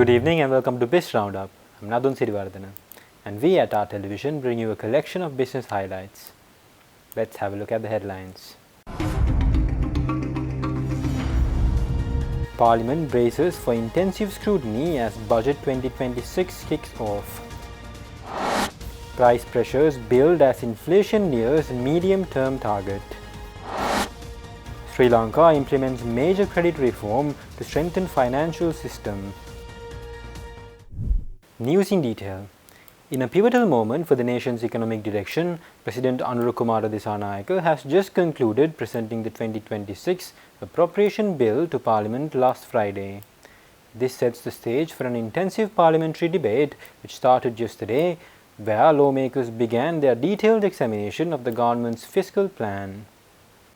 Good evening and welcome to Biz RoundUp. I'm Nadun Sirivardhana, and we at our television bring you a collection of business highlights. Let's have a look at the headlines. Parliament braces for intensive scrutiny as Budget 2026 kicks off. Price pressures build as inflation nears medium-term target. Sri Lanka implements major credit reform to strengthen financial system. News in detail. In a pivotal moment for the nation's economic direction, President Anurukumara Dissanayake has just concluded presenting the 2026 appropriation bill to Parliament last Friday. This sets the stage for an intensive parliamentary debate which started yesterday, where lawmakers began their detailed examination of the government's fiscal plan.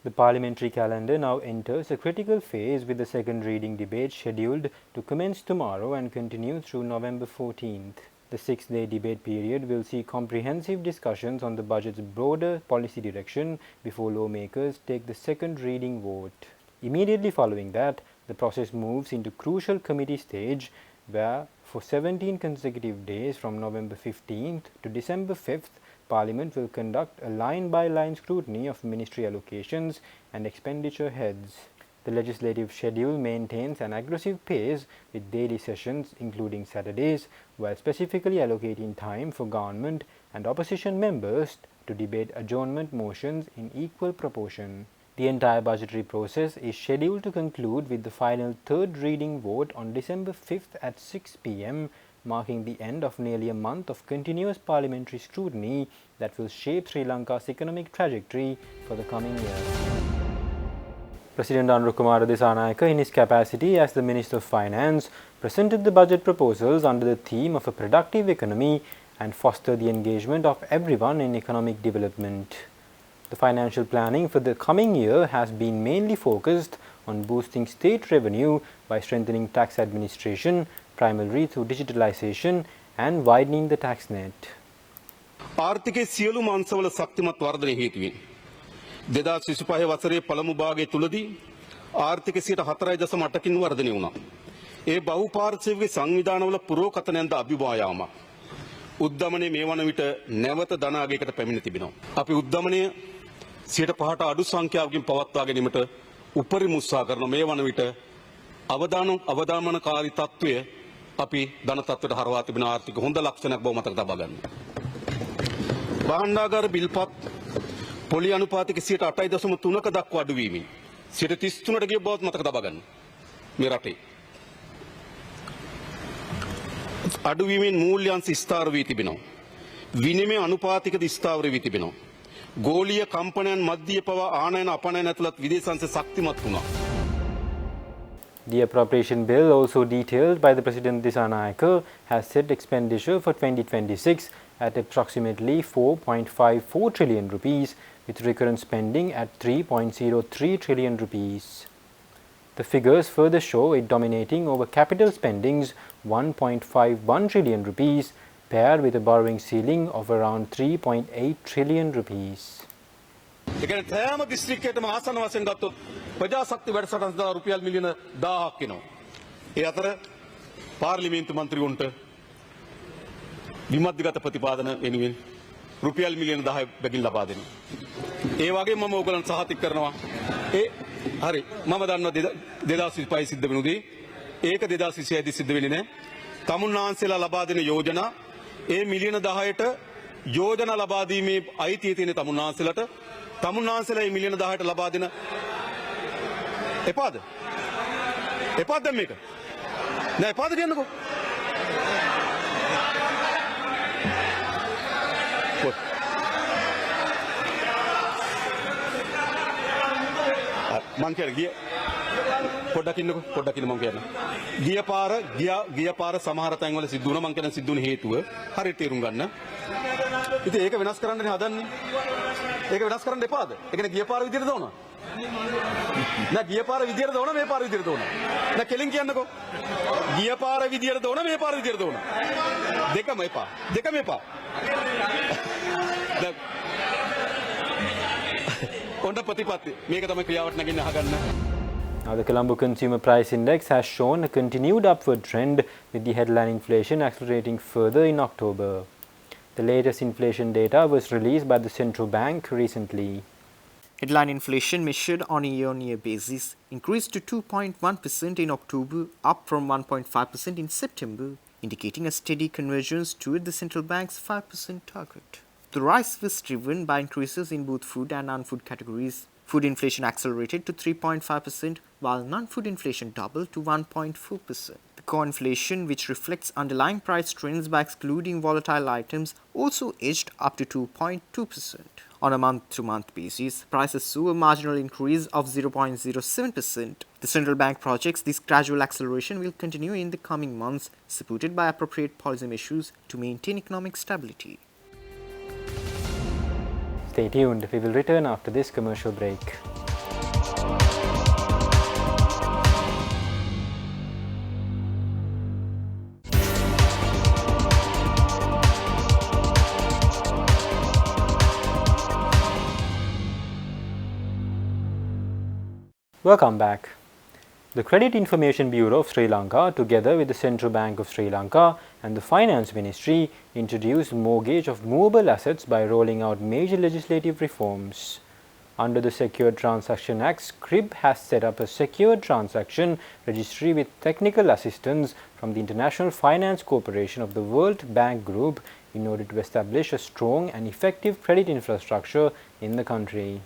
The parliamentary calendar now enters a critical phase with the second reading debate scheduled to commence tomorrow and continue through November 14th. The 6-day debate period will see comprehensive discussions on the budget's broader policy direction before lawmakers take the second reading vote. Immediately following that, the process moves into crucial committee stage where for 17 consecutive days from November 15th to December 5th, Parliament will conduct a line-by-line scrutiny of ministry allocations and expenditure heads. The legislative schedule maintains an aggressive pace with daily sessions including Saturdays, while specifically allocating time for government and opposition members to debate adjournment motions in equal proportion. The entire budgetary process is scheduled to conclude with the final third reading vote on December 5th at 6 p.m, marking the end of nearly a month of continuous parliamentary scrutiny that will shape Sri Lanka's economic trajectory for the coming years. President Anurukumara Dissanayake, in his capacity as the Minister of Finance, presented the budget proposals under the theme of a productive economy and foster the engagement of everyone in economic development. The financial planning for the coming year has been mainly focused on boosting state revenue by strengthening tax administration, primarily through digitalization, and widening the tax net. ආර්ථිකයේ සියලුම අංශවල ශක්තිමත් වර්ධනය හේතුවෙන් 2025 වසරේ පළමු භාගයේ තුලදී ආර්ථික 4.8කින් වර්ධනය වුණා. ඒ බහුපාර්ශ්වික සංවිධානවල පුරෝකතනයන්ද අභිභවා යාමක්. උද්දමනයේ මේ වන විට නැවත ධනාගයකට පැමිණ තිබෙනවා. අපි උද්දමනය 5ට අඩු සංඛ්‍යාවකින් පවත්වා ගැනීමට උපරිම උත්සාහ කරන මේ වන විට අවදානමනකාරී තත්ත්වය අපි ධන තත්ත්වයට හරවා තිබෙන ආර්ථික හොඳ ලක්ෂණයක් බව මතක තබා ගන්න. භාණ්ඩාගාර බිල්පත් පොලි අනුපාතික 8.3ක දක්වා අඩු වීමෙන් 33ට ගිය බවත් මතක තබා ගන්න. මේ රටේ අඩු වීමෙන් මූල්‍යාංශ ස්ථාවර වී තිබෙනවා. විනිමය අනුපාතිකද ස්ථාවර වී තිබෙනවා. ගෝලීය කම්පනයන් මැදියේ පවා ආනයන අපනයන ඇතුළත් විදේශාංශ ශක්තිමත් වුණා. The appropriation bill, also detailed by the President Dissanayake, has set expenditure for 2026 at approximately 4.54 trillion rupees, with recurrent spending at 3.03 trillion rupees. The figures further show it dominating over capital spendings 1.51 trillion rupees, paired with a borrowing ceiling of around 3.8 trillion rupees. ඒකෙන් තෑම දිස්ත්‍රික්කයකටම ආසන්න වශයෙන් ගත්තොත් ප්‍රජාශක්ති වැඩසටහන සඳහා රුපියල් මිලියන 1000ක් එනවා. ඒ අතර පාර්ලිමේන්තු මන්ත්‍රීවරුන්ට විමධ්‍යගත ප්‍රතිපාදන වෙනුවෙන් රුපියල් මිලියන 10ක් බැගින් ලබා දෙනවා. ඒ වගේම මම ඕගලන්ට සහතික කරනවා හරි මම දන්නවා 2025 සිද්ධ වෙනුදී ඒක 2026 දී සිද්ධ වෙන්නේ නැහැ. තමුන්නාන්සේලා ලබා දෙන යෝජනා ඒ මිලියන 10ට යෝජනා ලබා දීමේ අයිතිය තියෙන තමුන්නාන්සේලාට තමුන්නාන්සේලා මේ මිලියන 10ට ලබා දෙන එපාද මේක නෑ එපාද කියන්නකෝ මං කියන්නේ පොඩ්ඩක් ඉන්න මං කියන්නේ ගිය පාර සමහර තැන්වල සිද්ධ වුණා මං කියන සිද්ධ වුණ හේතුව හරියට තේරුම් ගන්න. ඉතින් ඒක වෙනස් කරන්නනේ හදන්නේ. ඒක වෙනස් කරන්න එපාද? ඒ කියන්නේ ගිය පාර විදියට දවනවා. නෑ ගිය පාර විදියට දවනවා මේ පාර විදියට දවනවා. නෑ කෙලින් කියන්නකෝ. ගිය පාර විදියට දවනවා මේ පාර විදියට දවනවා. දෙකම එපා. ඔන්න ප්‍රතිපත්ති මේක තමයි ක්‍රියාවට නැගින්න අහගන්න. Now, the Colombo Consumer Price Index has shown a continued upward trend, with the headline inflation accelerating further in October. The latest inflation data was released by the central bank recently. Headline inflation measured on a year-on-year basis increased to 2.1% in October, up from 1.5% in September, indicating a steady convergence toward the central bank's 5% target. The rise was driven by increases in both food and non-food categories. Food inflation accelerated to 3.5%, while non-food inflation doubled to 1.4%. The core inflation, which reflects underlying price trends by excluding volatile items, also edged up to 2.2%. On a month-to-month basis, prices saw a marginal increase of 0.07%. The central bank projects this gradual acceleration will continue in the coming months, supported by appropriate policy measures to maintain economic stability. Stay tuned, we will return after this commercial break. Welcome back. The Credit Information Bureau of Sri Lanka, together with the Central Bank of Sri Lanka and the Finance Ministry, introduced mortgage of movable assets by rolling out major legislative reforms. Under the Secured Transaction Act, CRIB has set up a secured transaction registry with technical assistance from the International Finance Corporation of the World Bank Group in order to establish a strong and effective credit infrastructure in the country.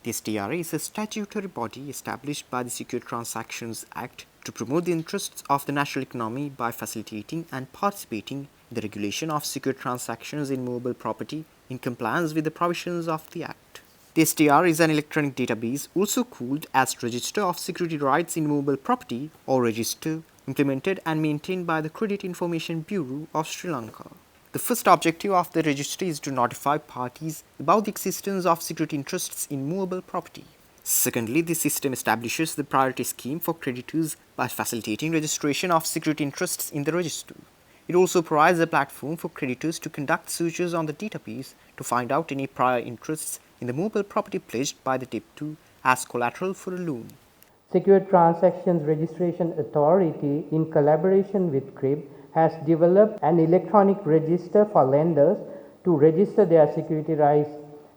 The STRA is a statutory body established by the Secured Transactions Act to promote the interests of the national economy by facilitating and participating in the regulation of secured transactions in movable property in compliance with the provisions of the Act. The STR is an electronic database, also called as Register of Security Rights in Movable Property or Register, implemented and maintained by the Credit Information Bureau of Sri Lanka. The first objective of the registry is to notify parties about the existence of security interests in movable property. Secondly, the system establishes the priority scheme for creditors by facilitating registration of security interests in the register. It also provides a platform for creditors to conduct searches on the database to find out any prior interests in the movable property pledged by the debtor as collateral for a loan. Secured Transactions Registration Authority, in collaboration with CRIB, has developed an electronic register for lenders to register their security rights,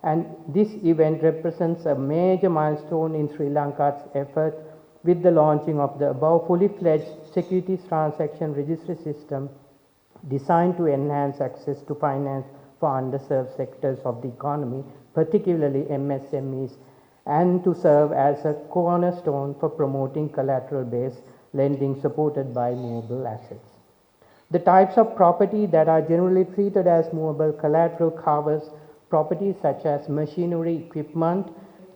and this event represents a major milestone in Sri Lanka's effort with the launching of the above fully fledged securities transaction registry system designed to enhance access to finance for underserved sectors of the economy, particularly MSMEs, and to serve as a cornerstone for promoting collateral-based lending supported by movable assets. The types of property that are generally treated as movable collateral covers properties such as machinery, equipment,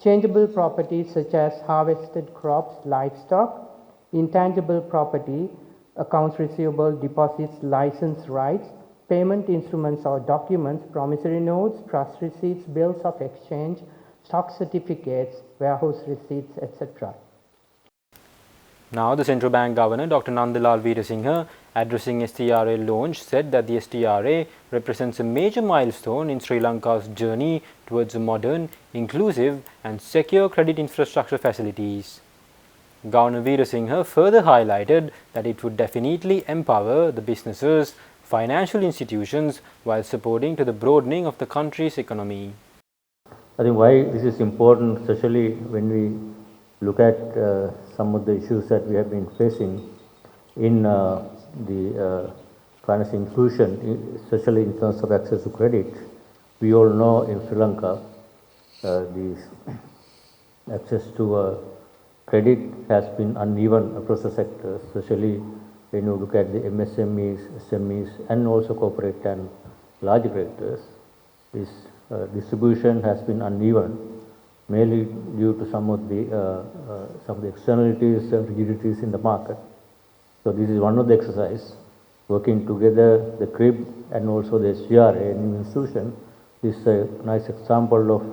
changeable properties such as harvested crops, livestock, intangible property, accounts receivable, deposits, license rights, payment instruments or documents, promissory notes, trust receipts, bills of exchange, stock certificates, warehouse receipts, etc. Now, the Central Bank Governor Dr. Nandalal Veerasinghe, addressing STRA launch, said that the STRA represents a major milestone in Sri Lanka's journey towards a modern, inclusive and secure credit infrastructure facilities. Governor Veerasinghe further highlighted that it would definitely empower the businesses, financial institutions while supporting to the broadening of the country's economy. I think why this is important, especially when we look at some of the issues that we have been facing in the financial inclusion, especially in terms of access to credit. We all know in Sri Lanka, the access to credit has been uneven across the sector, especially when you look at the MSMEs, SMEs, and also corporate and large creditors. This distribution has been uneven, mainly due to some of the externalities and rigidities in the market. So this is one of the exercise, working together, the CRIB and also the SGRA, a new institution. This is a nice example of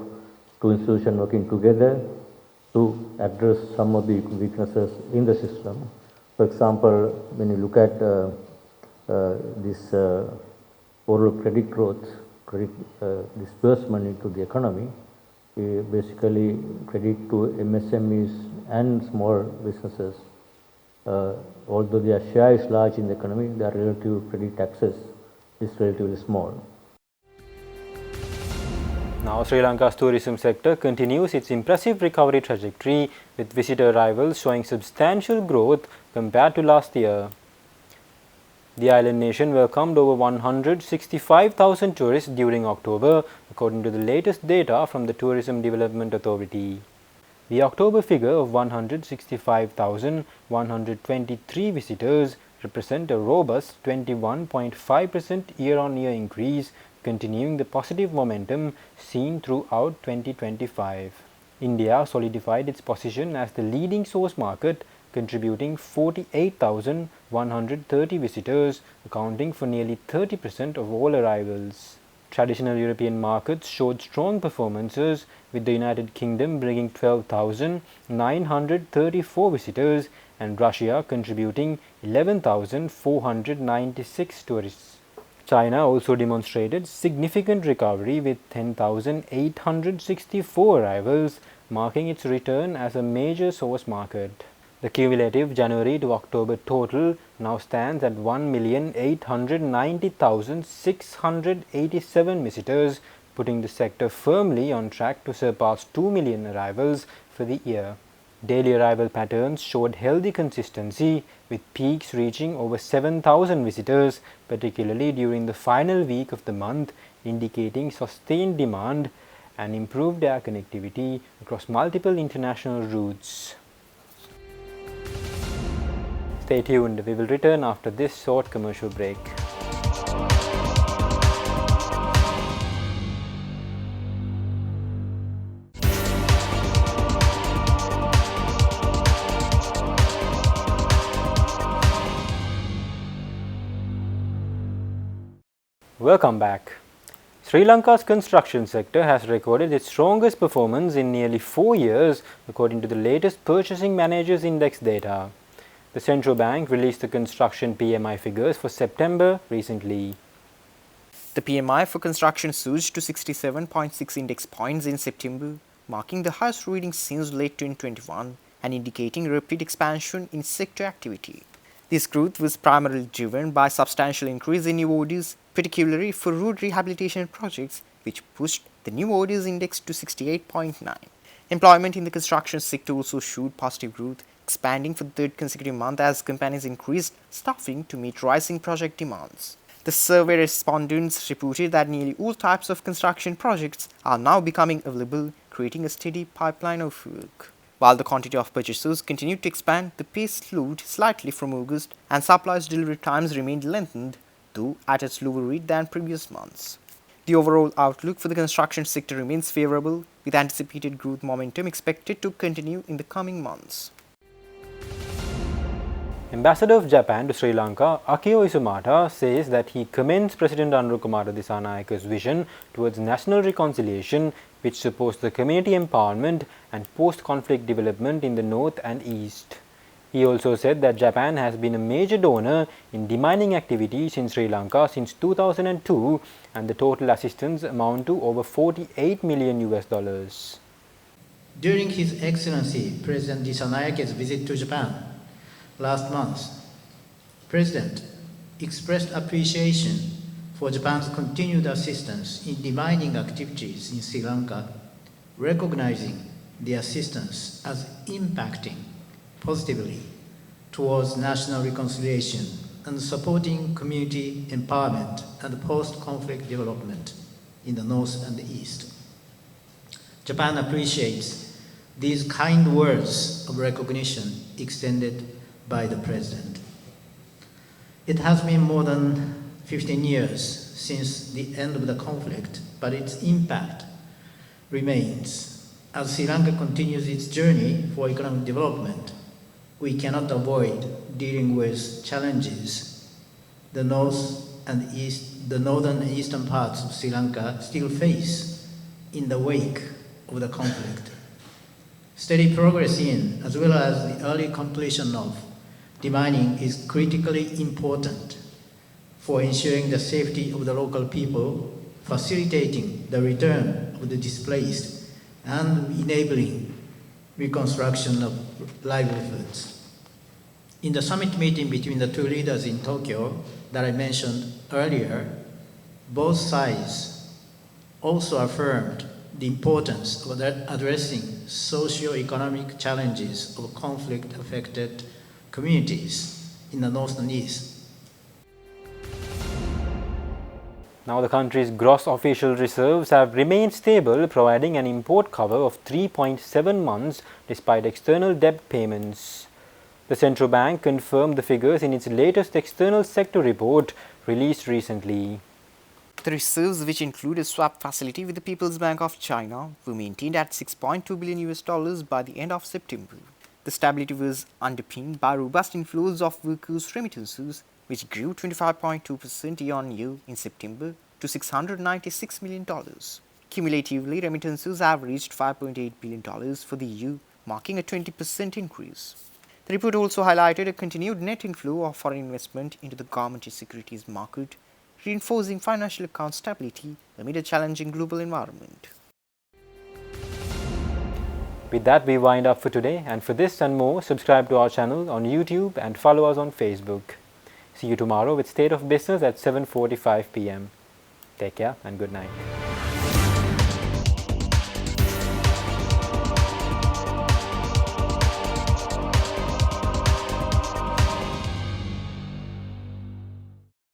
two institutions working together to address some of the weaknesses in the system. For example, when you look at this overall credit growth, credit disbursement into the economy, basically credit to MSMEs and small businesses. Although their share is large in the economy, their relative credit access is relatively small. Now, Sri Lanka's tourism sector continues its impressive recovery trajectory, with visitor arrivals showing substantial growth compared to last year. The island nation welcomed over 165,000 tourists during October, according to the latest data from the Tourism Development Authority. The October figure of 165,123 visitors represent a robust 21.5% year-on-year increase, continuing the positive momentum seen throughout 2025. India solidified its position as the leading source market, contributing 48,130 visitors, accounting for nearly 30% of all arrivals. Traditional European markets showed strong performances, with the United Kingdom bringing 12,934 visitors and Russia contributing 11,496 tourists. China also demonstrated significant recovery with 10,864 arrivals, marking its return as a major source market. The cumulative January to October total now stands at 1,890,687 visitors, putting the sector firmly on track to surpass 2 million arrivals for the year. Daily arrival patterns showed healthy consistency, with peaks reaching over 7,000 visitors, particularly during the final week of the month, indicating sustained demand and improved air connectivity across multiple international routes. Stay tuned, we will return after this short commercial break. Welcome back. Sri Lanka's construction sector has recorded its strongest performance in nearly 4 years, according to the latest Purchasing Managers Index data. The central bank released the construction PMI figures for September recently. The PMI for construction surged to 67.6 index points in September, marking the highest reading since late 2021 and indicating rapid expansion in sector activity. This growth was primarily driven by substantial increase in new orders, particularly for road rehabilitation projects, which pushed the new orders index to 68.9. Employment in the construction sector also showed positive growth, expanding for the third consecutive month as companies increased staffing to meet rising project demands. The survey respondents reported that nearly all types of construction projects are now becoming available, creating a steady pipeline of work. While the quantity of purchases continued to expand, the pace slowed slightly from August and supplies delivery times remained lengthened, though at a slower rate than previous months. The overall outlook for the construction sector remains favorable, with anticipated growth momentum expected to continue in the coming months. Ambassador of Japan to Sri Lanka, Akio Isumata, says that he commends President Anurakumara Dissanayaka's vision towards national reconciliation, which supports the community empowerment and post-conflict development in the north and east. He also said that Japan has been a major donor in demining activities in Sri Lanka since 2002, and the total assistance amount to over $48 million. During His Excellency President Dissanayaka's visit to Japan last month, President expressed appreciation for Japan's continued assistance in demining activities in Sri Lanka, recognizing the assistance as impacting positively towards national reconciliation and supporting community empowerment and post-conflict development in the North and the East. Japan appreciates these kind words of recognition extended by the President. It has been more than 15 years since the end of the conflict, but its impact remains. As Sri Lanka continues its journey for economic development, we cannot avoid dealing with challenges the northern and eastern parts of Sri Lanka still face in the wake of the conflict. Steady progress in, as well as the early completion of, demining is critically important for ensuring the safety of the local people, facilitating the return of the displaced, and enabling reconstruction of livelihoods. In the summit meeting between the two leaders in Tokyo that I mentioned earlier, both sides also affirmed the importance of addressing socio-economic challenges of conflict-affected communities in the North and East. Now the country's gross official reserves have remained stable, providing an import cover of 3.7 months despite external debt payments. The central bank confirmed the figures in its latest external sector report released recently. The reserves, which include a swap facility with the People's Bank of China, were maintained at $6.2 billion by the end of September. The stability was underpinned by robust inflows of workers' remittances, which grew 25.2% year-on-year in September to $696 million. Cumulatively, remittances have reached $5.8 billion for the year, marking a 20% increase. The report also highlighted a continued net inflow of foreign investment into the government securities market, reinforcing financial account stability amid a challenging global environment. With that, we wind up for today, and for this and more, subscribe to our channel on YouTube and follow us on Facebook. See you tomorrow with State of Business at 7:45 p.m. Take care and good night.